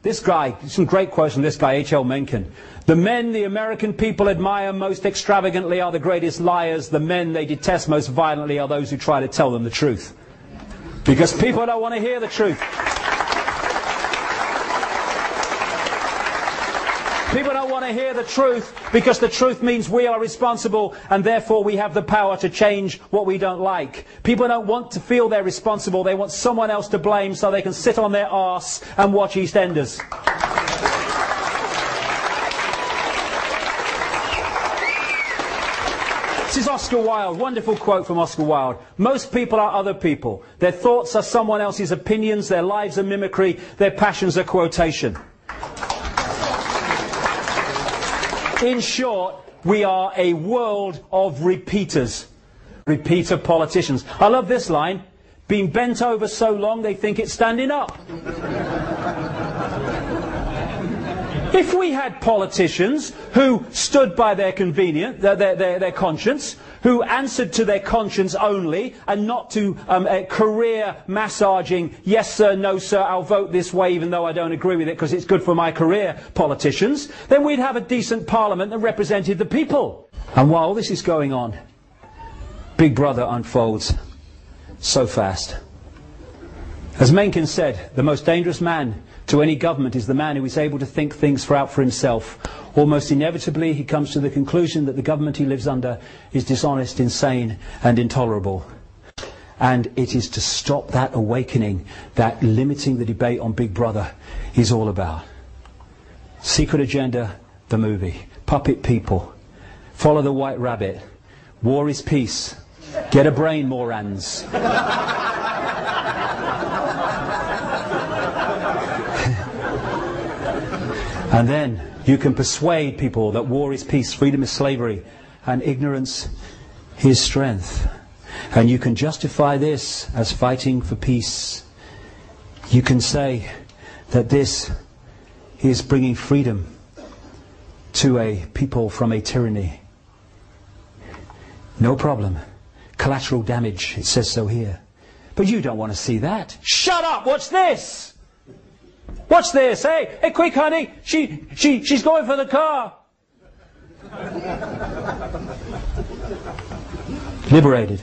This guy, some great quotes from this guy, H.L. Mencken. The men the American people admire most extravagantly are the greatest liars. The men they detest most violently are those who try to tell them the truth. Because people don't want to hear the truth. People don't want to hear the truth because the truth means we are responsible and therefore we have the power to change what we don't like. People don't want to feel they're responsible. They want someone else to blame so they can sit on their arse and watch EastEnders. This is Oscar Wilde. Wonderful quote from Oscar Wilde. Most people are other people. Their thoughts are someone else's opinions. Their lives are mimicry. Their passions are quotation. In short, we are a world of repeaters. Repeater politicians. I love this line. Been bent over so long they think it's standing up. If we had politicians who stood by their their conscience, who answered to their conscience only, and not to career massaging, yes sir, no sir, I'll vote this way even though I don't agree with it because it's good for my career politicians, then we'd have a decent parliament that represented the people. And while this is going on, Big Brother unfolds so fast. As Mencken said, the most dangerous man to any government is the man who is able to think things out for himself. Almost inevitably he comes to the conclusion that the government he lives under is dishonest, insane and intolerable. And it is to stop that awakening that limiting the debate on Big Brother is all about. Secret Agenda, the movie. Puppet people. Follow the White Rabbit. War is peace. Get a brain, Morans. And then you can persuade people that war is peace, freedom is slavery, and ignorance is strength. And you can justify this as fighting for peace. You can say that this is bringing freedom to a people from a tyranny. No problem. Collateral damage, it says so here. But you don't want to see that. Shut up! Watch this! Watch this! Hey, quick, honey! She's going for the car! Liberated.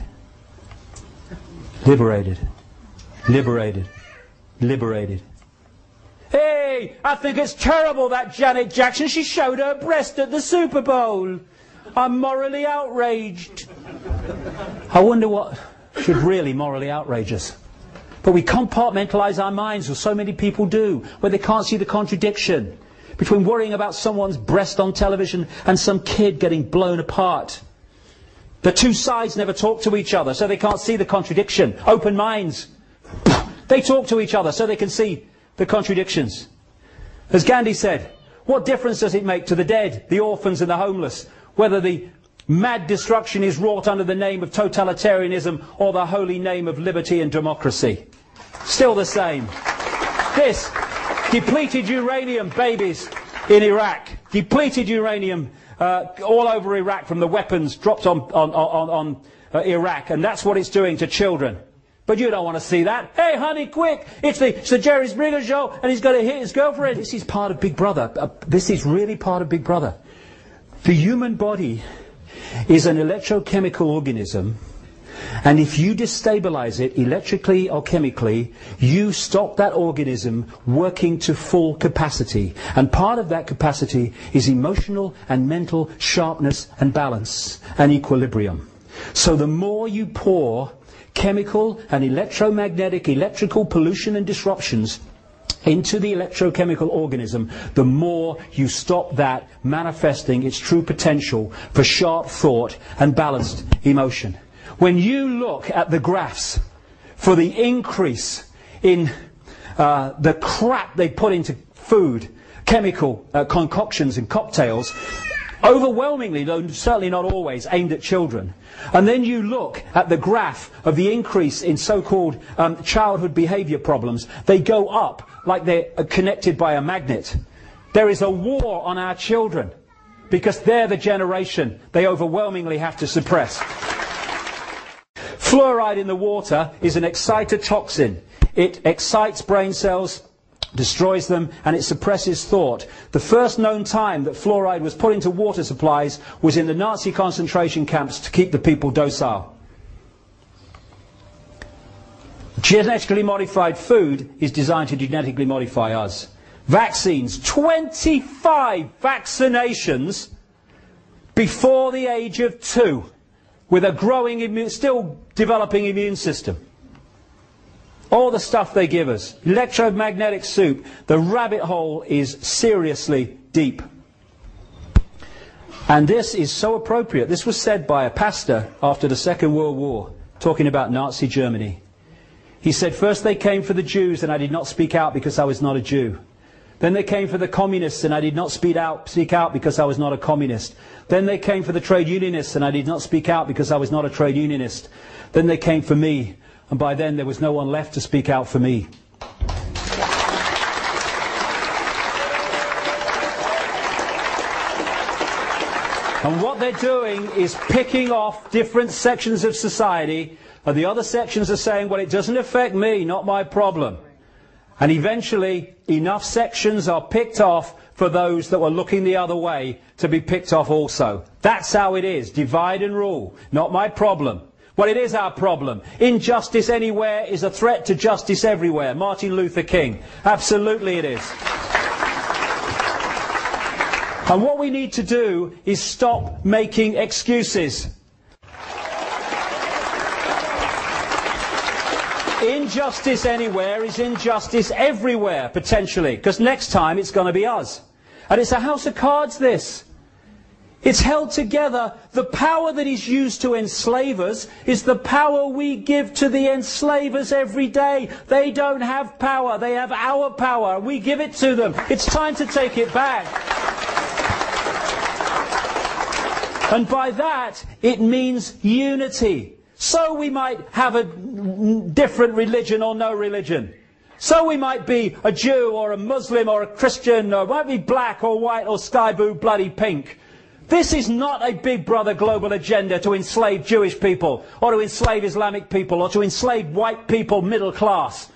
Liberated. Liberated. Liberated. Hey, I think it's terrible that Janet Jackson, she showed her breast at the Super Bowl. I'm morally outraged. I wonder what should really morally outrage us. But we compartmentalise our minds, as so many people do, where they can't see the contradiction between worrying about someone's breast on television and some kid getting blown apart. The two sides never talk to each other, so they can't see the contradiction. Open minds. They talk to each other so they can see the contradictions. As Gandhi said, what difference does it make to the dead, the orphans and the homeless, whether the mad destruction is wrought under the name of totalitarianism or the holy name of liberty and democracy? Still the same. This, depleted uranium babies in Iraq. Depleted uranium all over Iraq from the weapons dropped on Iraq. And that's what it's doing to children. But you don't want to see that. Hey, honey, quick! It's the Jerry Springer show, and he's going to hit his girlfriend. This is part of Big Brother. This is really part of Big Brother. The human body is an electrochemical organism, and if you destabilize it electrically or chemically, you stop that organism working to full capacity. And part of that capacity is emotional and mental sharpness and balance and equilibrium. So the more you pour chemical and electromagnetic, electrical pollution and disruptions into the electrochemical organism, the more you stop that manifesting its true potential for sharp thought and balanced emotion. When you look at the graphs for the increase in the crap they put into food, chemical concoctions and cocktails, overwhelmingly, though certainly not always, aimed at children. And then you look at the graph of the increase in so-called childhood behaviour problems. They go up like they're connected by a magnet. There is a war on our children because they're the generation they overwhelmingly have to suppress. Fluoride in the water is an excitotoxin. It excites brain cells, destroys them, and it suppresses thought. The first known time that fluoride was put into water supplies was in the Nazi concentration camps to keep the people docile. Genetically modified food is designed to genetically modify us. Vaccines, 25 vaccinations before the age of 2, with a growing, still developing immune system. All the stuff they give us. Electromagnetic soup. The rabbit hole is seriously deep. And this is so appropriate. This was said by a pastor after the Second World War, talking about Nazi Germany. He said, first they came for the Jews and I did not speak out because I was not a Jew. Then they came for the communists and I did not speak out because I was not a communist. Then they came for the trade unionists and I did not speak out because I was not a trade unionist. Then they came for me. And by then there was no one left to speak out for me. And what they're doing is picking off different sections of society, and the other sections are saying, well, it doesn't affect me, not my problem. And eventually enough sections are picked off for those that were looking the other way to be picked off also. That's how it is. Divide and rule. Not my problem. Well, it is our problem. Injustice anywhere is a threat to justice everywhere. Martin Luther King. Absolutely it is. And what we need to do is stop making excuses. Injustice anywhere is injustice everywhere, potentially. Because next time it's going to be us. And it's a house of cards, this. It's held together. The power that is used to enslave us is the power we give to the enslavers every day. They don't have power. They have our power. We give it to them. It's time to take it back. And by that, it means unity. So we might have a different religion or no religion. So we might be a Jew or a Muslim or a Christian, or might be black or white or sky blue, bloody pink. This is not a big brother global agenda to enslave Jewish people, or to enslave Islamic people, or to enslave white people middle class.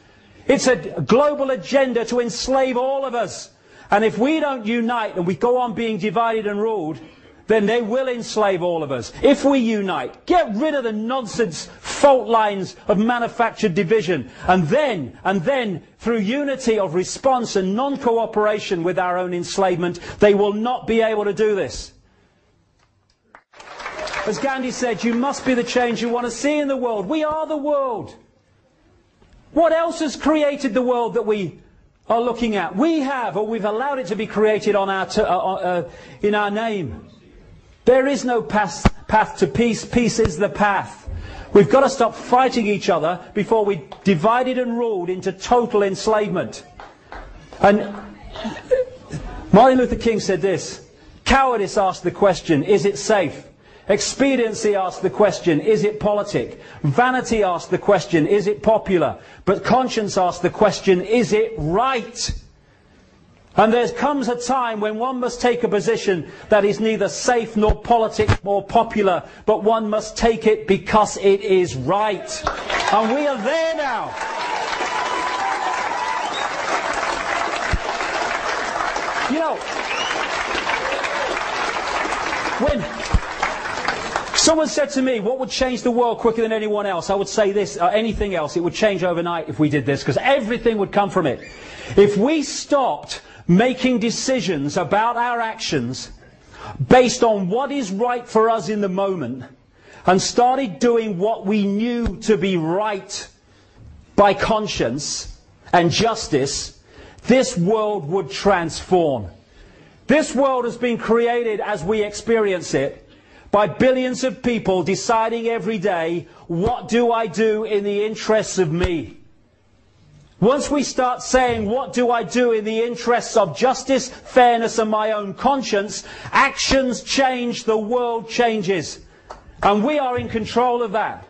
It's a global agenda to enslave all of us. And if we don't unite and we go on being divided and ruled, then they will enslave all of us. If we unite, get rid of the nonsense fault lines of manufactured division, and then through unity of response and non-cooperation with our own enslavement, they will not be able to do this. As Gandhi said, you must be the change you want to see in the world. We are the world. What else has created the world that we are looking at? We have, or we've allowed it to be created on in our name. There is no path to peace. Peace is the path. We've got to stop fighting each other before we divided and ruled into total enslavement. And Martin Luther King said this: cowardice asked the question, is it safe? Expediency asked the question, is it politic? Vanity asked the question, is it popular? But conscience asked the question, is it right? And there comes a time when one must take a position that is neither safe nor politic nor popular, but one must take it because it is right. And we are there now. You know, when someone said to me, what would change the world quicker than anyone else? I would say this, anything else, it would change overnight if we did this, because everything would come from it. If we stopped making decisions about our actions based on what is right for us in the moment, and started doing what we knew to be right by conscience and justice, this world would transform. This world has been created as we experience it by billions of people deciding every day, what do I do in the interests of me? Once we start saying, what do I do in the interests of justice, fairness and my own conscience, actions change, the world changes. And we are in control of that.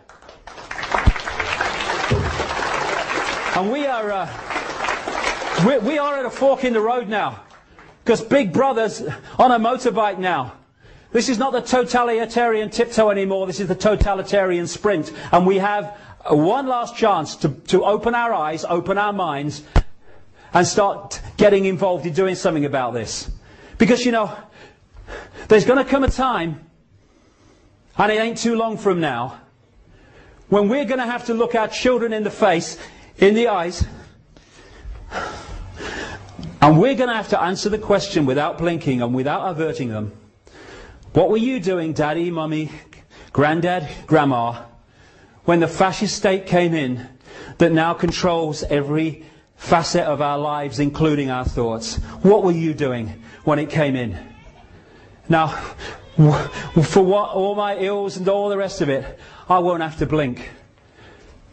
And we are at a fork in the road now. Because Big Brother's on a motorbike now. This is not the totalitarian tiptoe anymore, this is the totalitarian sprint. And we have one last chance to open our eyes, open our minds, and start getting involved in doing something about this. Because, you know, there's going to come a time, and it ain't too long from now, when we're going to have to look our children in the face, in the eyes, and we're going to have to answer the question without blinking and without averting them. What were you doing, Daddy, Mummy, Granddad, Grandma, when the fascist state came in that now controls every facet of our lives, including our thoughts? What were you doing when it came in? Now, for what, all my ills and all the rest of it, I won't have to blink.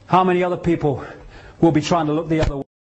How many other people will be trying to look the other way?